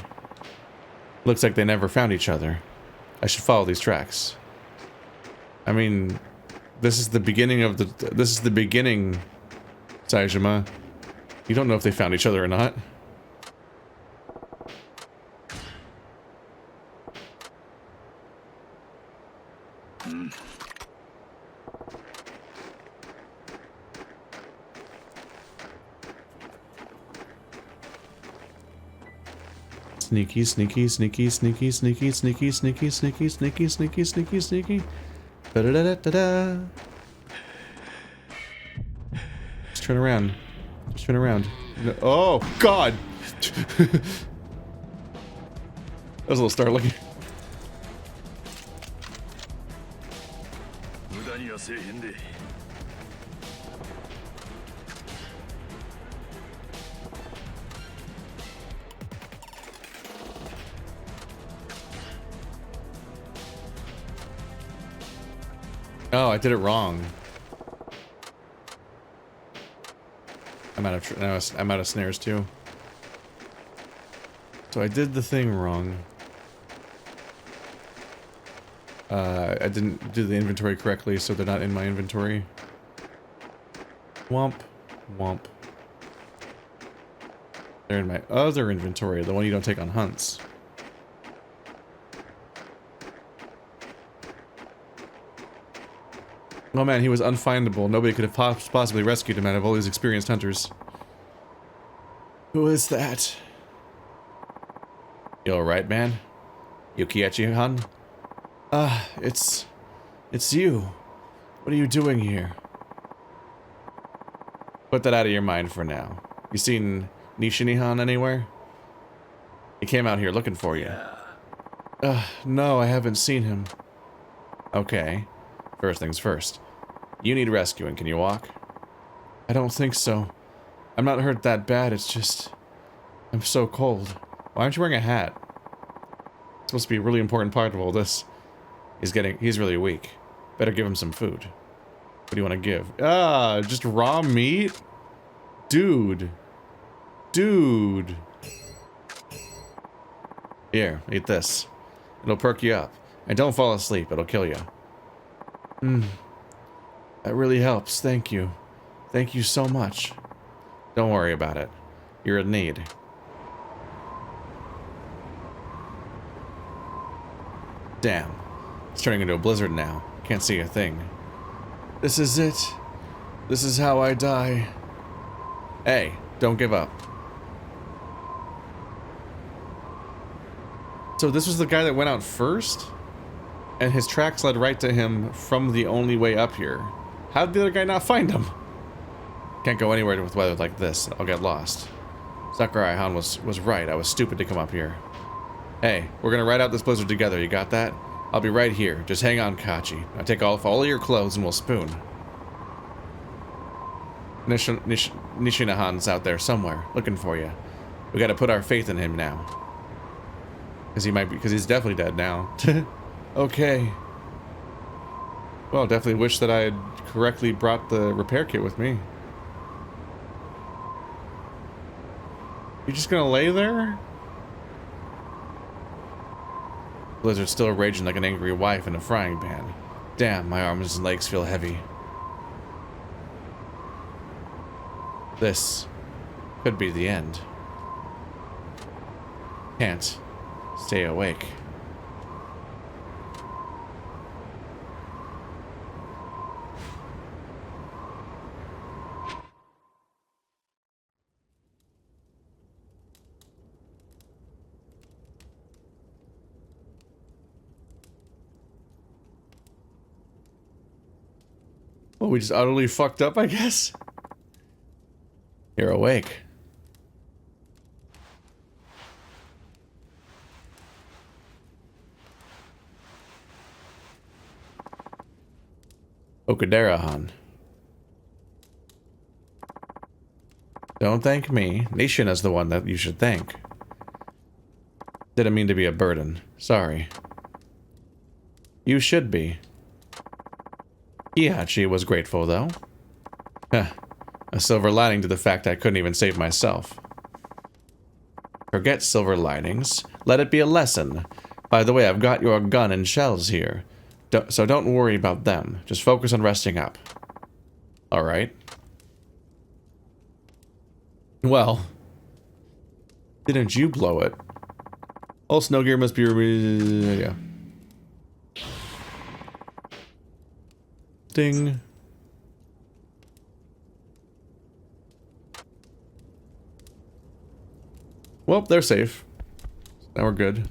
Looks like they never found each other. I should follow these tracks. I mean, this is the beginning of the... This is the beginning, Saejima. You don't know if they found each other or not. Sneaky, sneaky, sneaky, sneaky, sneaky, sneaky, sneaky, sneaky, sneaky, sneaky, sneaky, sneaky. Da-da-da-da-da-da. Just turn around. Just turn around. No. Oh, God! That was a little startling. Oh, I did it wrong. I'm out of snares too. So I did the thing wrong. I didn't do the inventory correctly, so they're not in my inventory. Womp, womp. They're in my other inventory, the one you don't take on hunts. Oh man, he was unfindable. Nobody could have possibly rescued him out of all these experienced hunters. Who is that? You alright, man? Yukiichi-han? It's you. What are you doing here? Put that out of your mind for now. You seen Nishini-han anywhere? He came out here looking for you. No, I haven't seen him. Okay. First things first. You need rescuing. Can you walk? I don't think so. I'm not hurt that bad, it's just... I'm so cold. Why aren't you wearing a hat? It's supposed to be a really important part of all this. He's really weak. Better give him some food. What do you want to give? Ah, just raw meat? Dude. Dude. Here, eat this. It'll perk you up. And don't fall asleep, it'll kill you. That really helps, thank you. Thank you so much. Don't worry about it. You're in need. Damn. It's turning into a blizzard now. Can't see a thing. This is it. This is how I die. Hey, don't give up. So this was the guy that went out first? And his tracks led right to him from the only way up here. How did the other guy not find him? Can't go anywhere with weather like this. I'll get lost. Sakurai-han was right. I was stupid to come up here. Hey, we're gonna ride out this blizzard together. You got that? I'll be right here. Just hang on, Kachi. I'll take off all of your clothes and we'll spoon. Nishina-han's out there somewhere, looking for you. We gotta put our faith in him now. Because he's definitely dead now. Okay. Well, definitely wish that I had correctly brought the repair kit with me. You're just gonna lay there? Blizzard's still raging like an angry wife in a frying pan. Damn, my arms and legs feel heavy. This could be the end. Can't stay awake. Well, we just utterly fucked up, I guess. You're awake. Okidera-han. Don't thank me. Nishina's the one that you should thank. Didn't mean to be a burden. Sorry. You should be. Kihachi was grateful, though. Huh. A silver lining to the fact I couldn't even save myself. Forget silver linings. Let it be a lesson. By the way, I've got your gun and shells here. So don't worry about them. Just focus on resting up. Alright. Well. Didn't you blow it? All snow gear must be... yeah. Ding. Well, they're safe. Now we're good.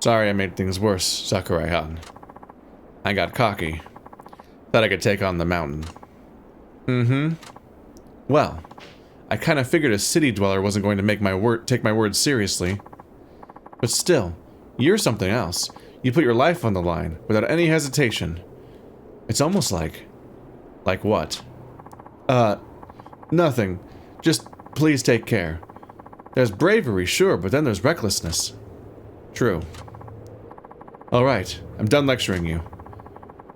Sorry I made things worse, Sakurai-han. I got cocky. Thought I could take on the mountain. Well, I kind of figured a city dweller wasn't going to take my words seriously. But still, you're something else. You put your life on the line, without any hesitation. It's almost like... Like what? Nothing. Just please take care. There's bravery, sure, but then there's recklessness. True. Alright, I'm done lecturing you.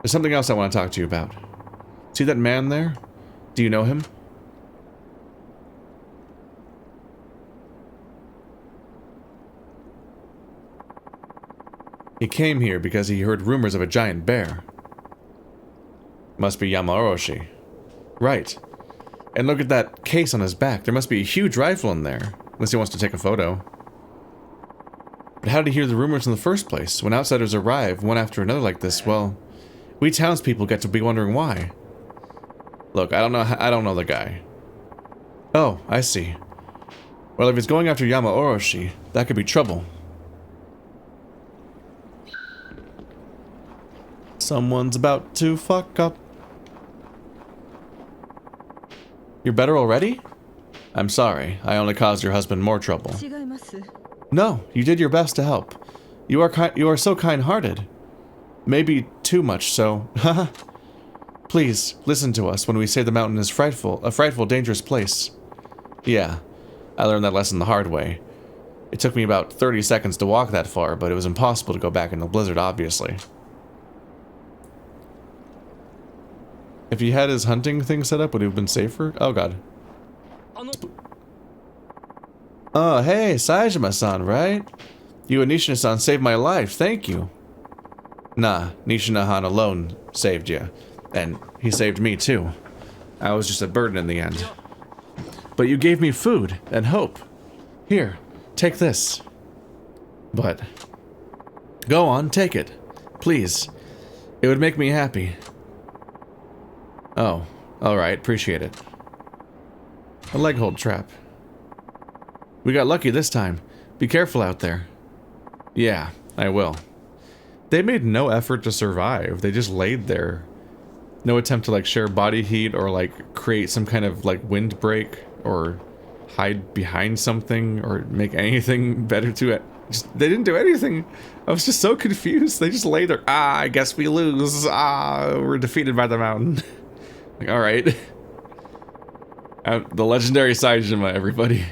There's something else I want to talk to you about. See that man there? Do you know him? He came here because he heard rumors of a giant bear. Must be Yama Oroshi. Right. And look at that case on his back. There must be a huge rifle in there. Unless he wants to take a photo. But how did he hear the rumors in the first place? When outsiders arrive, one after another like this, well, we townspeople get to be wondering why. Look, I don't know the guy. Oh, I see. Well, if he's going after Yama Orochi, that could be trouble. Someone's about to fuck up. You're better already? I'm sorry, I only caused your husband more trouble. No, you did your best to help. You are so kind-hearted. Maybe too much so. Haha. Please, listen to us when we say the mountain is a frightful, dangerous place. Yeah, I learned that lesson the hard way. It took me about 30 seconds to walk that far, but it was impossible to go back in the blizzard, obviously. If he had his hunting thing set up, would he have been safer? Oh god. Oh, hey, Saejima-san, right? You and Nishina-san saved my life, thank you. Nah, Nishina-han alone saved you. And he saved me too. I was just a burden in the end. But you gave me food and hope. Here, take this. But... Go on, take it. Please. It would make me happy. Oh, alright, appreciate it. A leg hold trap. We got lucky this time. Be careful out there. Yeah, I will. They made no effort to survive. They just laid there. No attempt to like share body heat or like create some kind of like windbreak or hide behind something or make anything better to it. They didn't do anything. I was just so confused. They just lay there. Ah, I guess we lose. Ah, we're defeated by the mountain. Like, alright. The legendary Saejima, everybody.